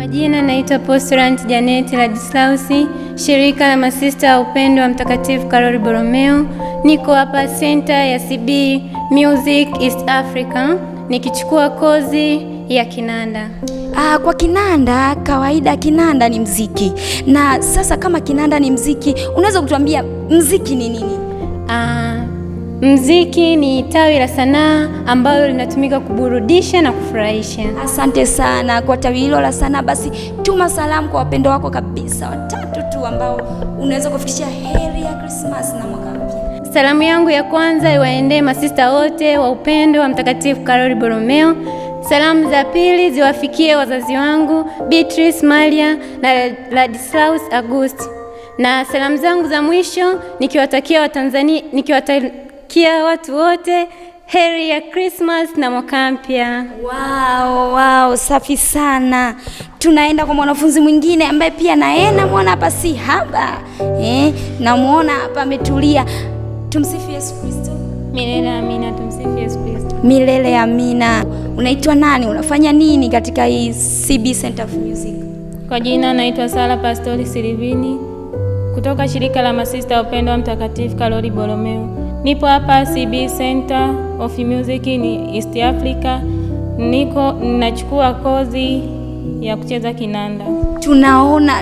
Majina naitwa Postulant Janet Ladislausi, shirika la masista wa upendo wa Mtakatifu Karoli Borromeo. Niko hapa center ya CB Music East Africa nikichukua kozi ya kinanda. Kwa kinanda, kawaida kinanda ni mziki. Na sasa kama kinanda ni mziki, unaweza kutuambia mziki ni nini? Mziki ni tawi la sanaa ambalo linatumika kuburudisha na kufurahisha. Asante sana kwa tawi hilo la sanaa. Basi tuma salamu kwa wapendo wako kabisa, watatu tu ambao unaweza kufikishia heri ya Christmas na mwaka mpya. Salamu yangu ya kwanza iwaendee masista wote wa upendo wa Mtakatifu Karoli Borromeo. Salamu za pili ziwafikie wazazi wangu Beatrice Maria na Ladislaus August. Na salamu zangu za mwisho nikiwatakia Watanzania, nikiwatakia watu wote heri ya Christmas na mwaka mpya. Wow, safi sana. Tunaenda kwa mwanafunzi mwingine ambaye pia namuona hapa si haba. Namuona hapa ametulia. Tumsifu Yesu Kristo. Milele amina. Tumsifu Yesu Kristo. Milele amina. Unaitwa nani? Unafanya nini katika hii CB Center of Music? Kwa jina naitwa Sara Pastori Silvini kutoka shirika la masista wa upendo wa Mtakatifu Karoli Borromeo. Nipo hapa CB Center of Music ni East Africa. Ninachukua kozi ya kucheza kinanda.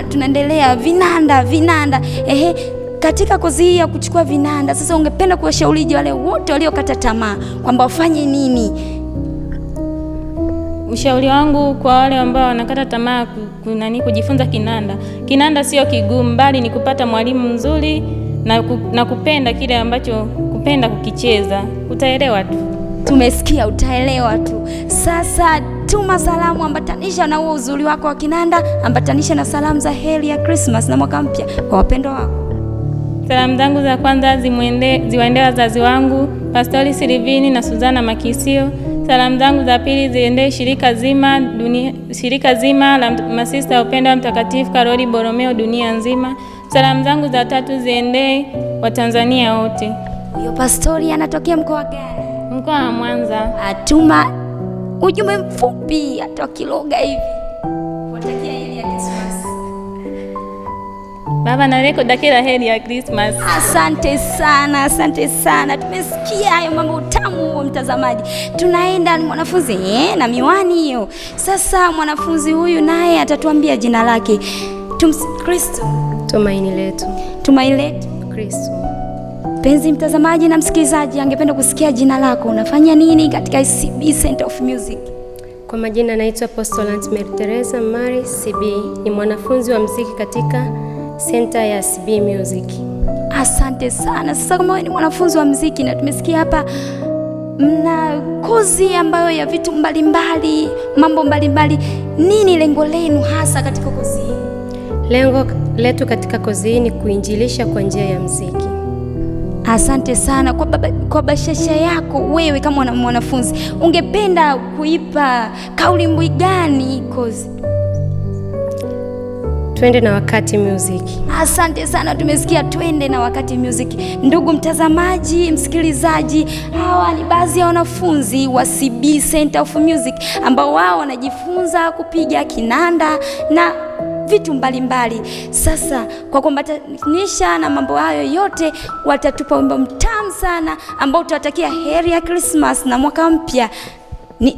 Tunaendelea vinanda. Katika kozi hii ya kuchukua vinanda, sasa ungependa kuwashauri wale wote waliokata tamaa kwamba wafanye nini? Ushauri wangu kwa wale ambao wanakata tamaa kujifunza kinanda. Kinanda sio kigumu, bali ni kupata mwalimu mzuri na kupenda kile ambacho kupenda kukicheza. Utaelewa tu. Tumesikia, utaelewa tu. Sasa tuma salamu, ambatanisha na huo uzuri wako wa kinanda, ambatanisha na salamu za heri ya Christmas na mwaka mpya kwa wapendwa wako. Salamu zangu za kwanza ziwaendee wazazi wangu Pastori Silvini na Suzana Makisio. Salamu zangu za pili ziendee shirika zima la masista wa upendo wa Mtakatifu Karoli Borromeo dunia nzima. Salamu zangu za tatu ziendee Watanzania wote. Huyo pastori anatokea mkoa gani? Mkoa wa Mwanza. Atuma ujumbe mfupi hata kiloga hivi. Watakia heri ya Christmas. Baba na leko dakila heri ya Christmas. Asante sana. Tumesikia hayo mambo utamu wa mtazamaji. Tunaenda ni mwanafunzi na miwani hiyo. Sasa mwanafunzi huyu naye atatuambia jina lake. Kristo. Tumaini letu Kristo. Penzi mtazamaji na msikilizaji, angependa kusikia jina lako. Unafanya nini katika CB Center of Music? Kwa majina naitwa Postulant Mary Teresa Mari CB. Ni mwanafunzi wa muziki katika Center ya CB Music. Asante sana. Sasa kama wewe ni mwanafunzi wa muziki na tumesikia hapa mna kozi ambayo ya vitu mbalimbali, mambo mbalimbali, nini lengo lenu hasa katika kozi hii? Lengo letu katika kozi hii ni kuinjilisha kwa njia ya muziki. Asante sana. Kwa bashasha yako wewe kama mwanafunzi, ungependa kuipa kauli mbiu gani kozi? Twende na wakati music. Asante sana, tumesikia twende na wakati music. Ndugu mtazamaji, msikilizaji, hawa ni baadhi ya wanafunzi wa CB Center of Music ambao wao wanajifunza kupiga kinanda na vitu mbalimbali. Sasa kwa kuambatanisha na mambo hayo yote, watatupa wimbo mtamu sana ambao tutawatakia heri ya Christmas na mwaka mpya.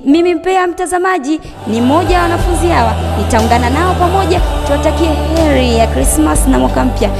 Mimi mpea mtazamaji ni moja ya wanafunzi hawa, nitaungana nao pamoja tuwatakie heri ya Christmas na mwaka mpya.